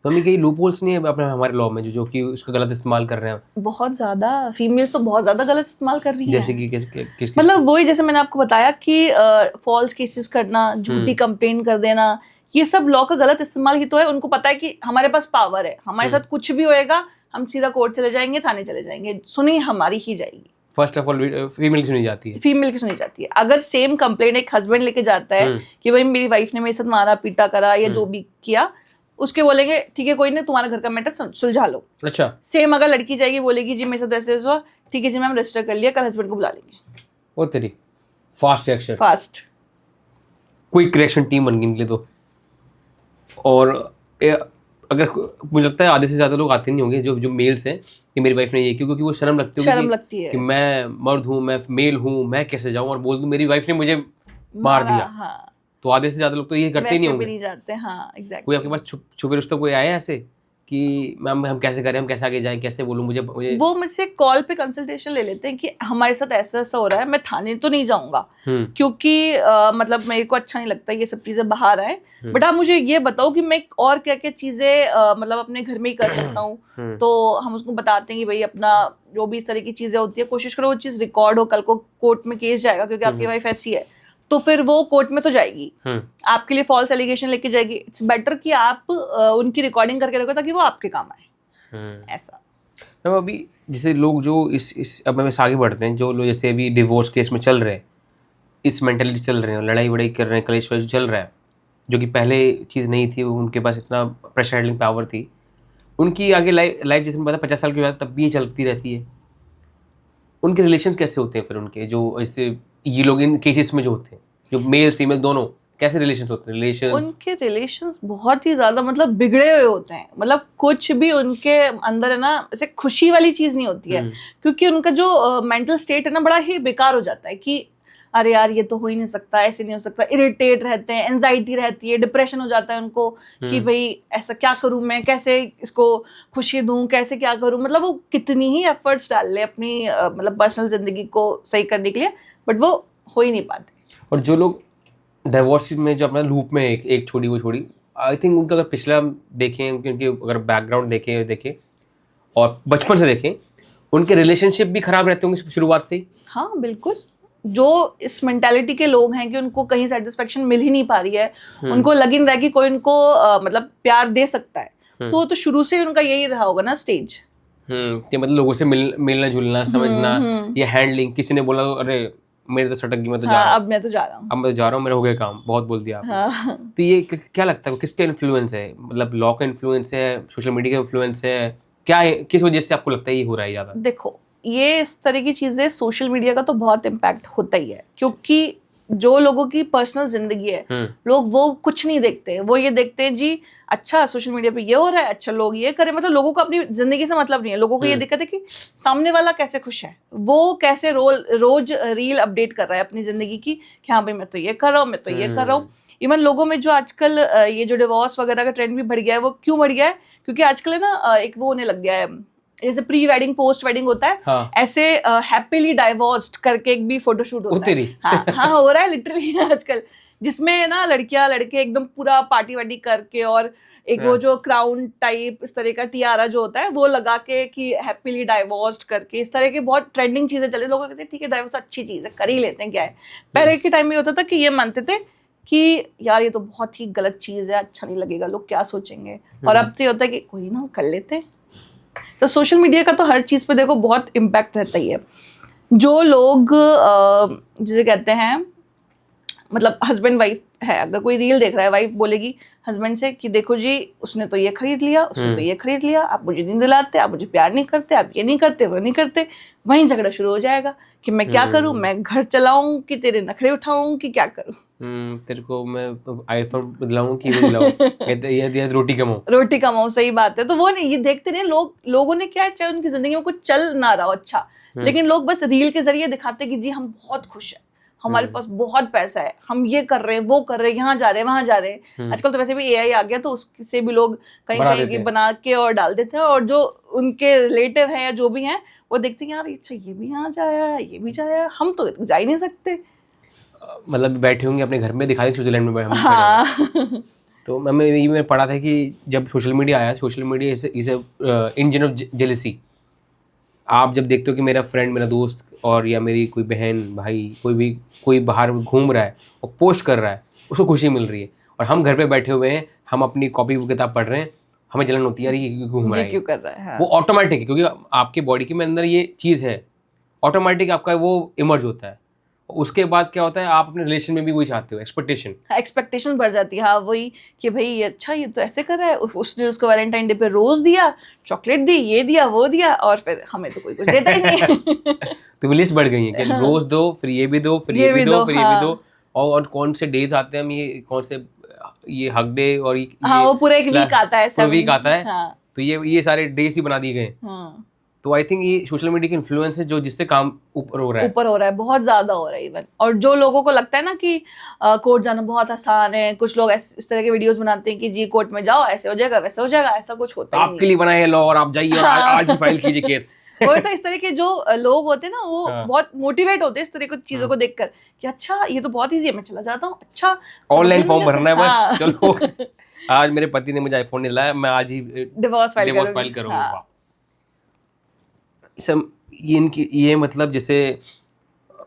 तो हमें कई लूपहोल्स नहीं है अपने हमारे लॉ में जो कि उसका गलत इस्तेमाल कर रहे हैं? बहुत ज्यादा फीमेल्स तो बहुत ज्यादा गलत इस्तेमाल कर रही हैं। जैसे कि किस मतलब वही जैसे मैंने आपको बताया कि फॉल्स केसेस करना, झूठी कंप्लेन कर देना, ये सब लॉ का गलत इस्तेमाल ही तो है। उनको पता है कि हमारे पास पावर है, हमारे साथ कुछ भी होएगा हम सीधा कोर्ट चले जाएंगे, थाने चले जाएंगे, सुनी हमारी ही जाएगी। फर्स्ट ऑफ ऑल फीमेल की सुनी जाती है। फीमेल की सुनी जाती है। अगर सेम कंप्लेंट एक हस्बैंड लेके जाता है कि भाई मेरी वाइफ ने मेरे साथ मारा पीटा करा या जो भी किया, उसके बोलेंगे ठीक है कोई नहीं, तुम्हारा घर का मैटर सुलझा लो। अच्छा, सेम अगर लड़की जाएगी बोलेगी जी मेरे साथ ऐसे हुआ, ठीक है जी मैम रजिस्टर कर लिया, कल हस्बैंड को बुला लेंगे। वो तेरी fast reaction, fast quick reaction team बन गई इनके लिए तो। और अगर मुझे लगता है आधे से ज्यादा लोग आते नहीं होंगे जो मेल्स हैं कि मेरी वाइफ ने ये किया, क्योंकि वो शर्म लगती होगी शर्म लगती है कि मैं मर्द हूँ, मैं मेल हूँ, मैं कैसे जाऊँ और बोल दूँ मेरी वाइफ ने मुझे मार दिया। हाँ, तो आधे से ज्यादा लोग तो ये करते ही नहीं वैसे भी होंगे। नहीं जाते। हाँ एग्जैक्टली। कोई आपके पास छुपे रिश्तों कोई आए ऐसे कि मैम हम कैसे करें, हम कैसे आगे जाएं, कैसे बोलूं, मुझे वो मुझसे कॉल पे कंसल्टेशन ले लेते हैं कि हमारे साथ ऐसा ऐसा हो रहा है, मैं थाने तो नहीं जाऊंगा क्योंकि मतलब मेरे को अच्छा नहीं लगता ये सब चीजें बाहर आए, बट आप मुझे ये बताओ कि मैं और क्या क्या चीजें मतलब अपने घर में ही कर सकता हूँ। तो हम उसको बताते हैं कि भाई अपना जो भी इस तरह की चीजें होती है कोशिश करो वो चीज रिकॉर्ड हो, कल को कोर्ट में केस जाएगा क्योंकि आपकी वाइफ ऐसी है तो फिर वो कोर्ट में तो जाएगी, आपके लिए फॉल्स एलिगेशन लेके जाएगी। इट्स बेटर कि आप उनकी रिकॉर्डिंग करके रखो ताकि वो आपके काम आए। ऐसा मैम अभी जैसे लोग जो इस अब हम आगे बढ़ते हैं, जो लोग जैसे अभी डिवोर्स केस में चल रहे हैं, इस मेंटालिटी चल रहे हैं, लड़ाई वड़ाई कर रहे हैं, कलेश वलेश चल रहा है, जो कि पहले चीज़ नहीं थी, उनके पास इतना प्रेशर हैंडलिंग पावर थी, उनकी आगे लाइफ जैसे पता 50 साल के बाद तब भी ये चलती रहती है। उनके रिलेशन कैसे होते हैं फिर उनके, जो इससे ये लोग इन केसेस में जो होते हैं, जो मेल फीमेल दोनों, कैसे रिलेशंस होते हैं? रिलेशंस उनके रिलेशंस बहुत ही ज्यादा मतलब बिगड़े हुए होते हैं, मतलब कुछ भी उनके अंदर है ना ऐसे खुशी वाली चीज नहीं होती है, क्योंकि उनका जो मेंटल स्टेट है ना बड़ा ही बेकार हो जाता है कि अरे यार ये तो हो ही नहीं सकता, ऐसे नहीं हो सकता, इरिटेट रहते हैं, एंजाइटी रहती है, डिप्रेशन हो जाता है उनको कि भाई ऐसा क्या करूं मैं, कैसे इसको खुशी दूं, कैसे क्या करूं, मतलब वो कितनी ही एफर्ट्स डाल ले अपनी मतलब पर्सनल जिंदगी को सही करने के लिए, बट वो हो ही नहीं पाते। और जो लोग डाइवोर्स में जो अपना लूप में एक छोड़ी वो छोड़ी, आई थिंक उनका अगर पिछला देखें, उनके अगर बैकग्राउंड देखें और बचपन से देखें, उनके रिलेशनशिप भी खराब रहते होंगे शुरुआत से ही। हाँ बिल्कुल, जो इस मेंटालिटी के लोग हैं कि उनको कहीं सेटिस्फेक्शन मिल ही नहीं पा रही है, उनको लग ही नहीं रहा है कि कोई उनको मतलब प्यार दे सकता है, तो तो शुरू से ही उनका यही रहा होगा ना स्टेज। कि मतलब लोगों से मिलना जुलना, समझना, या हैंडलिंग, किसी ने बोला अरे मेरे तो सटक गई, मैं तो जा रहा हूँ, अब मैं तो जा रहा हूँ, अब मैं तो जा रहा हूँ, मेरा हो गया काम, बहुत बोल दिया आपने। हाँ। तो ये क्या लगता है किसका इन्फ्लुएंस है, मतलब लॉ का इन्फ्लुएंस है, सोशल मीडिया का इन्फ्लुएंस है, क्या है, किस वजह से आपको लगता है ये हो रहा है ज़्यादा? देखो ये इस तरह की चीजें सोशल मीडिया का तो बहुत इम्पैक्ट होता ही है, क्योंकि जो लोगों की पर्सनल जिंदगी है लोग वो कुछ नहीं देखते, वो ये देखते हैं जी अच्छा सोशल मीडिया पे ये हो रहा है, अच्छा लोग ये करें, मतलब लोगों को अपनी जिंदगी से मतलब नहीं है, लोगों को ये दिक्कत है कि सामने वाला कैसे खुश है, वो कैसे रोज रील अपडेट कर रहा है अपनी जिंदगी की कि हाँ भाई मैं तो ये कर रहा हूँ, मैं तो ये कर रहा हूँ। इवन लोगों में जो आजकल ये जो डिवोर्स वगैरह का ट्रेंड भी बढ़ गया है, वो क्यों बढ़ गया है, क्योंकि आजकल है ना एक वो होने लग गया है, जैसे प्री वेडिंग पोस्ट वेडिंग होता है, हाँ। ऐसे हैप्पीली डाइवोर्स्ड करके एक भी फोटोशूट होता है। हाँ हो रहा है लिटरली आजकल, जिसमें ना लड़कियां लड़के एकदम पूरा पार्टी वार्टी करके और एक वो जो क्राउन टाइप इस तरह का टियारा जो होता है वो लगा के कि हैप्पीली डाइवोर्स्ड करके, इस तरह की बहुत ट्रेंडिंग चीजें चले, लोग कहते हैं ठीक है डाइवोर्स अच्छी चीज है, कर ही लेते हैं, क्या है। पहले के टाइम में होता था कि ये मानते थे कि यार ये तो बहुत ही गलत चीज है, अच्छा नहीं लगेगा, लोग क्या सोचेंगे, और अब तो ये होता है कि कोई ना कर लेते हैं। तो सोशल मीडिया का तो हर चीज पे देखो बहुत इम्पैक्ट रहता ही है। जो लोग जिसे कहते हैं मतलब हस्बैंड वाइफ है, अगर कोई रील देख रहा है, वाइफ बोलेगी हस्बैंड से कि देखो जी उसने तो ये खरीद लिया, उसने तो ये खरीद लिया, आप मुझे नहीं दिलाते, आप मुझे प्यार नहीं करते, आप ये नहीं करते, वो नहीं करते, वहीं झगड़ा शुरू हो जाएगा कि मैं क्या करूं, मैं घर चलाऊं कि तेरे नखरे उठाऊं कि क्या करूं, तेरे को मैं आईफोन दिलाऊं कि वो दिलाऊं, ये रोटी कमाऊं। सही बात है। तो वो नहीं, ये देखते नहीं लोगों ने क्या है, चाहे उनकी जिंदगी में कुछ चल ना रहा हो अच्छा, लेकिन लोग बस रील के जरिए दिखाते कि जी हम बहुत खुश हैं, हमारे पास बहुत पैसा है, हम ये कर रहे हैं, वो कर रहे हैं, यहाँ जा रहे हैं, वहां जा रहे हैं। आजकल तो वैसे भी एआई आ गया, तो उससे भी लोग कहीं कहीं बना के और डाल देते हैं, और जो उनके रिलेटिव हैं या जो भी हैं वो देखते हैं यार अच्छा ये भी यहाँ जाया, ये भी जाया, हम तो जा ही नहीं सकते। मतलब बैठे होंगे अपने घर में, दिखा दें स्विट्जरलैंड में हम। हाँ। तो मैं पढ़ा था कि जब सोशल मीडिया आया, social media is engine of jealousy. आप जब देखते हो कि मेरा फ्रेंड, मेरा दोस्त और या मेरी कोई बहन भाई कोई बाहर घूम रहा है और पोस्ट कर रहा है, उसको खुशी मिल रही है, और हम घर पे बैठे हुए हैं, हम अपनी कॉपी किताब पढ़ रहे हैं, हमें जलन होती है यार ये घूम रहा है, क्यों कर रहा है। हाँ। वो ऑटोमेटिक है, क्योंकि आपके बॉडी के अंदर ये चीज़ है ऑटोमेटिक आपका वो इमर्ज होता है। उसके बाद क्या होता है, आप अपने रिलेशन में भी वही चाहते हो, एक्सपेक्टेशन बढ़ जाती है। हाँ वही कि भाई ये अच्छा, ये तो ऐसे कर रहा है, उसने उसको वैलेंटाइन डे पे रोज दिया, चॉकलेट दी, ये दिया वो दिया, और फिर हमें तो कोई कुछ देता ही नहीं। तो वो लिस्ट बढ़ गई है कि रोज दो, फिर ये भी दो, फिर ये भी दो, फिर ये भी दो, और कौन से डेज आते हैं, हम ये कौन से ये हक डे और हाँ वो पूरा एक वीक आता है, पूरा वीक आता है। हाँ। तो ये सारे डेज ही बना दिए गए। तो आई थिंक ये सोशल मीडिया की इन्फ्लुएंस है जो जिससे काम ऊपर हो रहा है, बहुत ज्यादा हो रहा है इवन। और जो लोगों को लगता है ना कि कोर्ट जाना बहुत आसान है, कुछ लोग इस तरह के वीडियोस बनाते हैं कि जी कोर्ट में जाओ, ऐसे हो जाएगा वैसे हो जाएगा, ऐसा कुछ होता ही नहीं। आपके लिए बना है लॉ और आप जाइए और आज ही फाइल कीजिए केस। वही तो, इस तरह के जो लोग होते हैं ना वो बहुत मोटिवेट होते हैं इस तरह की चीजों को देखकर कि अच्छा ये तो बहुत ईजी है, मैं चला जाता हूँ, अच्छा ऑनलाइन फॉर्म भरना है बस, चलो आज मेरे पति ने मुझे आईफोन नहीं लाया, मैं आज ही डिवोर्स फाइल करूंगा। ये मतलब जैसे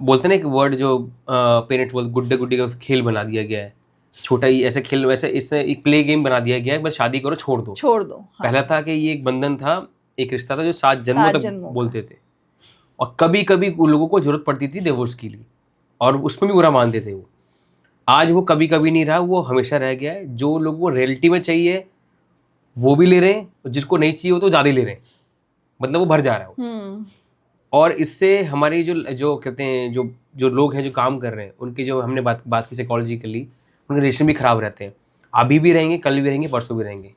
बोलते हैं ना एक वर्ड जो पेरेंट्स बोलते, गुड्डे गुड्डी का खेल बना दिया गया है, छोटा ही ऐसे खेल, वैसे इससे एक प्ले गेम बना दिया गया है, बस शादी करो छोड़ दो। हाँ। पहला था कि ये एक बंधन था, एक रिश्ता था जो 7 जन्मों तक बोलते थे, और कभी कभी लोगों को जरूरत पड़ती थी डिवोर्स के लिए, और उसमें भी बुरा मानते थे वो। आज वो कभी कभी नहीं रहा, वो हमेशा रह गया है। जो लोगों को रियलिटी में चाहिए वो भी ले रहे हैं, जिसको नहीं चाहिए वो तो ज़्यादा ले रहे हैं, मतलब वो भर जा रहा है। और इससे हमारी जो कहते हैं जो लोग हैं जो काम कर रहे हैं, उनकी जो हमने बात की साइकोलॉजिकली, उनके रिलेशन भी खराब रहते हैं, अभी भी रहेंगे, कल भी रहेंगे, परसों भी रहेंगे।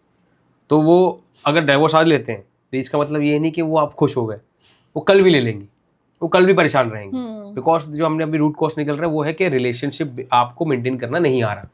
तो वो अगर डाइवोर्स आज लेते हैं तो इसका मतलब ये नहीं कि वो आप खुश हो गए, वो कल भी ले लेंगे, वो कल भी परेशान रहेंगे, बिकॉज जो हमने अभी रूट कॉज निकल रहा है वो है कि रिलेशनशिप आपको मेंटेन करना नहीं आ रहा।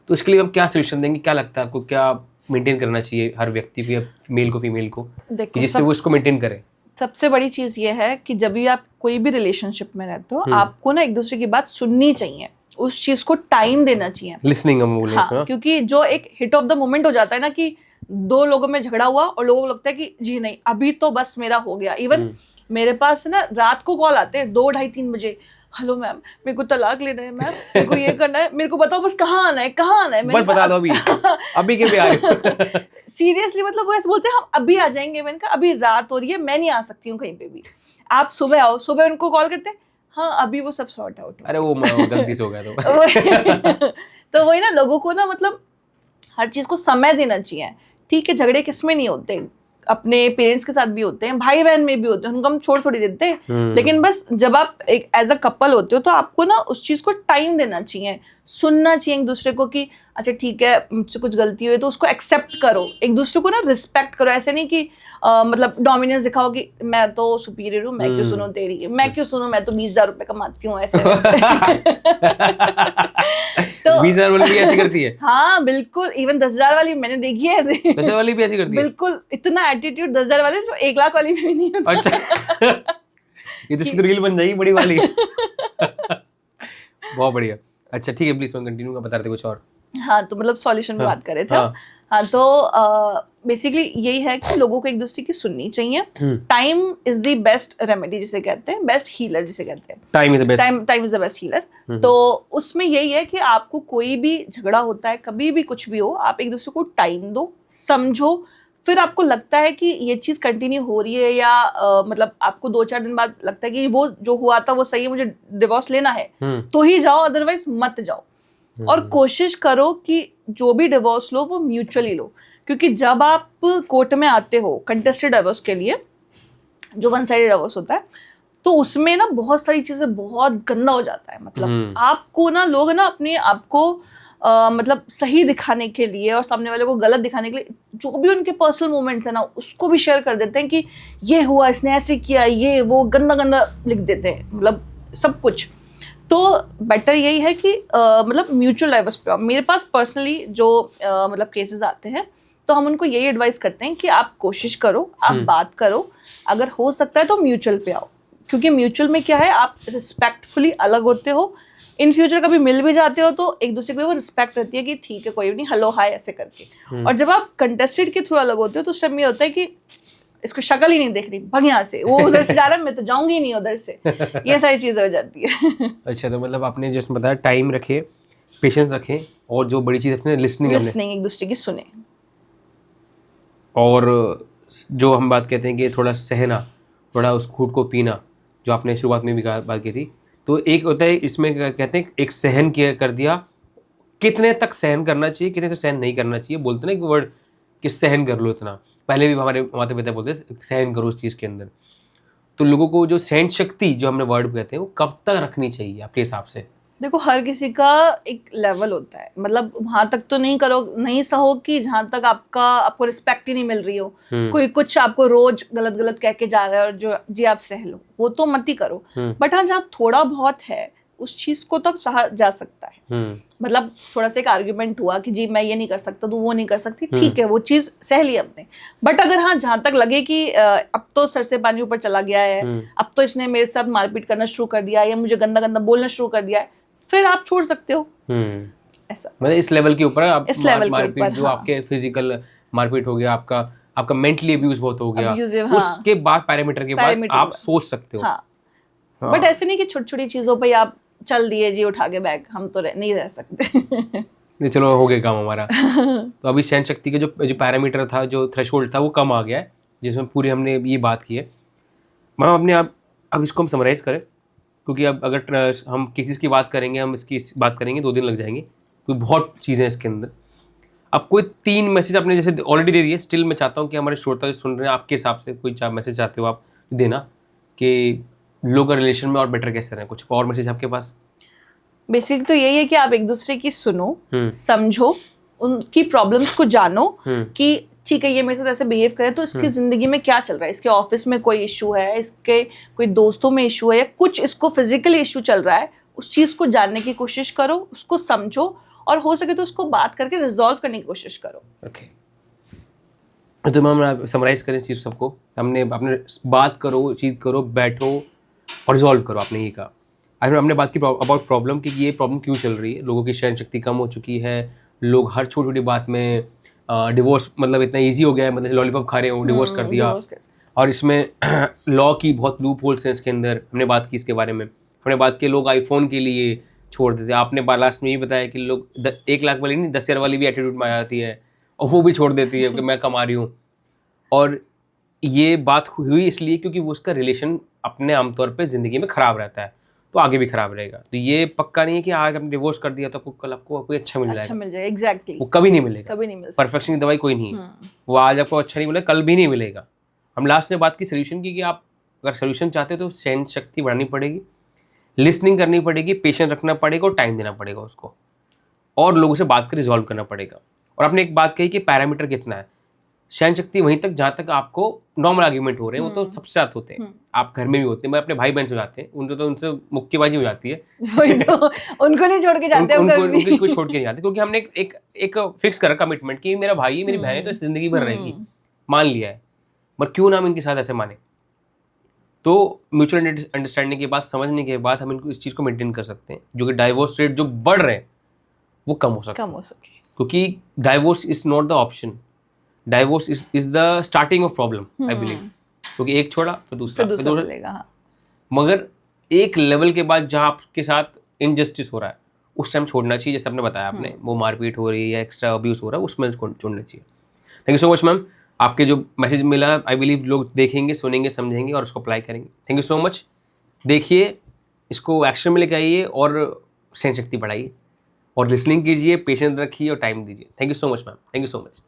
तो इसके लिए हम क्या सोल्यूशन देंगे, क्या लगता है आपको, क्या मेंटेन करना चाहिए हर व्यक्ति को, या मेल को फीमेल को, जिससे वो इसको मेंटेन करे? सबसे बड़ी चीज ये है कि जब भी आप कोई भी रिलेशनशिप में रहते हो, आपको ना एक दूसरे की बात सुननी चाहिए, उस चीज को टाइम देना चाहिए, लिसनिंग हम बोलेंगे। हाँ, क्योंकि जो एक हिट ऑफ द मोमेंट हो जाता है ना कि 2 लोगों में झगड़ा हुआ और लोगों को लगता है कि जी नहीं अभी तो बस मेरा हो गया। इवन मेरे पास ना रात को कॉल आते हैं 2, ढाई, 3 बजे, हेलो मैम मेरे को तलाक लेना है, मैम मेरे को ये करना है, मेरे को बताओ बस कहाँ आना है, बस बता दो अभी के पे आ रहे हो। सीरियसली, मतलब वो ऐसे बोलते हैं हम अभी आ जाएंगे, मैंने कहा अभी रात हो रही है, मैं नहीं आ सकती हूँ कहीं पे भी, आप सुबह आओ। सुबह उनको कॉल करते हैं, हाँ अभी वो सब सॉर्ट आउट, अरे वो गलती से हो गया तो। तो वही ना, लोगों को ना मतलब हर चीज को समय देना चाहिए। ठीक है, झगड़े किसमें नहीं होते, अपने पेरेंट्स के साथ भी होते हैं, भाई बहन में भी होते हैं, उनको हम छोड़ थोड़ी देते हैं। लेकिन बस जब आप एक एज अ कपल होते हो तो आपको ना उस चीज को टाइम देना चाहिए, सुनना चाहिए एक दूसरे को कि अच्छा ठीक है मुझसे कुछ गलती हुई तो उसको एक्सेप्ट करो, एक दूसरे को ना रिस्पेक्ट करो। ऐसे नहीं कि मतलब डोमिनेंस दिखाओ कि मैं तो सुपीरियर हूँ, मैं क्यों सुनूं तेरी, मैं क्यों सुनूं, मैं तो 20,000 रुपए कमाती हूँ, ऐसे तो 20,000 वाली भी ऐसी करती है? हाँ बिल्कुल, इवन 10,000 वाली मैंने देखी है ऐसे। 10,000 वाली भी ऐसी करती है? बिल्कुल, इतना एटीट्यूड 10,000 वाले, जो 1 लाख वाली भी नहीं होता। अच्छा ये तो इसकी रील बन जाएगी बड़ी वाली। बहुत बढ़िया। अच्छा ठीक है, प्लीज कंटिन्यू, का बता रहे थे कुछ और। हाँ तो मतलब सॉल्यूशन की बात कर रहे थे। हाँ तो बेसिकली यही है कि लोगों को एक दूसरे की सुननी चाहिए। Time is the best remedy जिसे कहते हैं, बेस्ट हीलर जिसे कहते हैं। Time is the best healer. तो उसमें यही है कि आपको कोई भी झगड़ा होता है, कभी भी कुछ भी हो, आप एक दूसरे को टाइम दो, समझो। फिर आपको लगता है कि ये चीज कंटिन्यू हो रही है या मतलब आपको 2-4 दिन बाद लगता है कि वो जो हुआ था वो सही है, मुझे डिवोर्स लेना है, तो ही जाओ, अदरवाइज मत जाओ। और कोशिश करो कि जो भी डिवोर्स लो वो म्यूचुअली लो, क्योंकि जब आप कोर्ट में आते हो कंटेस्टेड डिवोर्स के लिए, जो 1 साइडेड डिवोर्स होता है, तो उसमें ना बहुत सारी चीजें बहुत गंदा हो जाता है। मतलब आपको ना लोग ना अपने आपको मतलब सही दिखाने के लिए और सामने वाले को गलत दिखाने के लिए जो भी उनके पर्सनल मोमेंट्स है ना उसको भी शेयर कर देते हैं कि ये हुआ, इसने ऐसे किया, ये वो गंदा गंदा लिख देते हैं, मतलब सब कुछ। तो बेटर यही है कि मतलब म्यूचुअल डिवोर्स पे। मेरे पास पर्सनली जो मतलब केसेस आते हैं तो हम उनको यही एडवाइस करते हैं कि आप कोशिश करो, आप बात करो, अगर हो सकता है तो म्यूचुअल पे आओ, क्योंकि म्यूचुअल में क्या है, आप रिस्पेक्टफुली अलग होते हो, इन फ्यूचर कभी मिल भी जाते हो तो एक दूसरे को वो रिस्पेक्ट रहती है कि ठीक है कोई नहीं, हेलो हाय ऐसे करके। और जब आप कंटेस्टेड के थ्रू अलग होते हो तो उस टाइम ये होता है कि इसको शक्ल ही नहीं देख रही, भग यहाँ से, वो उधर से जा रहा है, मैं तो जाऊंगी ही नहीं उधर से, ये सारी चीजें हो जाती है। अच्छा, तो मतलब आपने जैसे बताया टाइम रखे, पेशेंस रखें, और जो बड़ी चीज अपने लिसनिंग एक दूसरे की सुने, और जो हम बात कहते हैं कि थोड़ा सहना, थोड़ा उस खूट को पीना, जो आपने शुरुआत में भी बात की थी। तो एक होता है इसमें कहते हैं एक सहन किया कर दिया, कितने तक सहन करना चाहिए, कितने तक सहन नहीं करना चाहिए, बोलते ना एक वर्ड कि सहन कर लो इतना, पहले भी हमारे माता पिता बोलते हैं सहन करो उस चीज़ के अंदर। तो लोगों को जो सहन शक्ति जो हमने वर्ड कहते हैं वो कब तक रखनी चाहिए आपके हिसाब से? देखो हर किसी का एक लेवल होता है, मतलब वहां तक तो नहीं सहो कि जहां तक आपको रिस्पेक्ट ही नहीं मिल रही हो, कोई कुछ आपको रोज गलत गलत कह के जा रहा है और जो जी आप सह लो, वो तो मत ही करो। बट हाँ जहाँ थोड़ा बहुत है उस चीज को तब सहा जा सकता है। मतलब थोड़ा सा एक आर्ग्यूमेंट हुआ कि जी मैं ये नहीं कर सकता, तो वो नहीं कर सकती, ठीक है, वो चीज सह ली हमने। बट अगर हाँ जहां तक लगे कि अब तो सर से पानी ऊपर चला गया है, अब तो इसने मेरे साथ मारपीट करना शुरू कर दिया है या मुझे गंदा गंदा बोलना शुरू कर दिया है, फिर आप छोड़ सकते हो। ऐसा मतलब इस लेवल के ऊपर आप इस लेवल के मारपीट ऊपर, जो हाँ। आपके फिजिकल मारपीट हो गया, आपका मेंटली अब्यूज बहुत हो गया, Abusive, हाँ। उसके बाद पैरामीटर के बाद Parameter आप के सोच सकते हो। हाँ। बट ऐसे नहीं कि छोटी छोटी चीजों पे आप चल दिए जी उठा के बैग, हम तो नहीं रह सकते। नहीं चलो हो गया काम हमारा। तो अभी सहन शक्ति के जो पैरामीटर था, जो थ्रेशोल्ड था, वो कम आ गया है, जिसमें पूरी हमने ये बात की है। मैम अपने आप अब इसको हम समराइज़ करें, क्योंकि अब अगर हम किसी चीज़ की बात करेंगे, हम इसकी बात करेंगे 2 दिन लग जाएंगे, क्योंकि बहुत चीज़ें हैं इसके अंदर। अब कोई 3 मैसेज आपने जैसे ऑलरेडी दे दिए, स्टिल मैं चाहता हूँ कि हमारे श्रोता जो सुन रहे हैं आपके हिसाब से कोई मैसेज चाहते हो आप देना कि लोग रिलेशन में और बेटर कैसे रहें, कुछ और मैसेज आपके पास? बेसिक तो यही है कि आप एक दूसरे की सुनो, समझो, उनकी प्रॉब्लम्स को जानो कि ठीक है ये मेरे साथ ऐसे बिहेव करे तो इसकी जिंदगी में क्या चल रहा है, इसके ऑफिस में कोई इशू है, इसके कोई दोस्तों में इशू है, या कुछ इसको फिजिकली इशू चल रहा है, उस चीज को जानने की कोशिश करो, उसको समझो और हो सके तो उसको बात करके रिजॉल्व करने की कोशिश करो। ओके तो मैम समराइज करें इस चीज़ सबको, हमने बात करो, चीज करो, बैठो और रिजॉल्व करो, आपने ये कहा। हमने बात की अबाउट प्रॉब्लम कि ये प्रॉब्लम क्यों चल रही है, लोगों की सहन शक्ति कम हो चुकी है, लोग हर छोटी छोटी बात में डिवोर्स, मतलब इतना इजी हो गया है, मतलब लॉलीपॉप खा रहे हो डिवोर्स कर दिया। और इसमें लॉ की बहुत लूप होल्स हैं इसके अंदर, हमने बात की इसके बारे में। हमने बात की लोग आईफोन के लिए छोड़ देते, आपने लास्ट में ये बताया कि लोग 1 लाख वाली नहीं 10,000 वाली भी एटीट्यूड में आ जाती है और वो भी छोड़ देती है कि मैं कमा रही हूँ। और ये बात हुई इसलिए क्योंकि वो उसका रिलेशन अपने आमतौर पे ज़िंदगी में ख़राब रहता है, तो आगे भी ख़राब रहेगा। तो ये पक्का नहीं है कि आज आपने डिवोर्स कर दिया तो कल आपको कोई अच्छा मिल जाएगा। एग्जैक्टली, वो कभी नहीं मिलेगा, कभी नहीं मिल सकता। परफेक्शन की दवाई कोई नहीं है, वो आज आपको अच्छा नहीं मिलेगा, कल भी नहीं मिलेगा। हम लास्ट में बात की सोल्यूशन की कि आप अगर सोल्यूशन चाहते हो तो सहन शक्ति बढ़ानी पड़ेगी, लिसनिंग करनी पड़ेगी, पेशेंस रखना पड़ेगा और टाइम देना पड़ेगा उसको, और लोगों से बात कर रिजॉल्व करना पड़ेगा। और आपने एक बात कही कि पैरामीटर कितना है, सहन शक्ति वहीं तक जहाँ तक आपको नॉर्मल आर्ग्यूमेंट हो रहे हैं, वो तो सबसे साथ होते हैं, आप घर में भी होते हैं, मैं अपने भाई बहन से हो जाते हैं, उनसे मुक्केबाजी हो जाती है। वही तो, उनको नहीं छोड़ के जाते हम कभी भी। उनको छोड़ के नहीं जाते, क्योंकि हमने एक फिक्स करा कमिटमेंट कि मेरा भाई है, मेरी बहन है, तो जिंदगी भर रहेगी, मान लिया है। पर क्यों ना हम इनके साथ ऐसे माने? तो म्यूचुअल अंडरस्टैंडिंग के बाद, समझने के बाद हम इनको इस चीज़ को मेंटेन कर सकते हैं, जो कि डाइवोर्स रेट जो बढ़ रहे हैं वो कम हो सकता है, क्योंकि divorce is not the option, divorce is the starting of problem, I believe. क्योंकि एक छोड़ा फिर दूसरा मिलेगा, हाँ। मगर एक लेवल के बाद जहाँ आपके साथ इनजस्टिस हो रहा है उस टाइम छोड़ना चाहिए, जैसे आपने बताया, आपने वो मारपीट हो रही है या एक्स्ट्रा अब्यूज हो रहा है, उसमें छोड़ना चाहिए। Thank you so much ma'am, आपके जो मैसेज मिला आई बिलीव लोग देखेंगे, सुनेंगे, समझेंगे और उसको अप्लाई करेंगे। Thank you so much. देखिए इसको एक्शन में लेके आइए और सहन शक्ति बढ़ाइए और लिसनिंग कीजिए, पेशेंस रखिए और टाइम दीजिए। Thank you so much ma'am, thank you so much.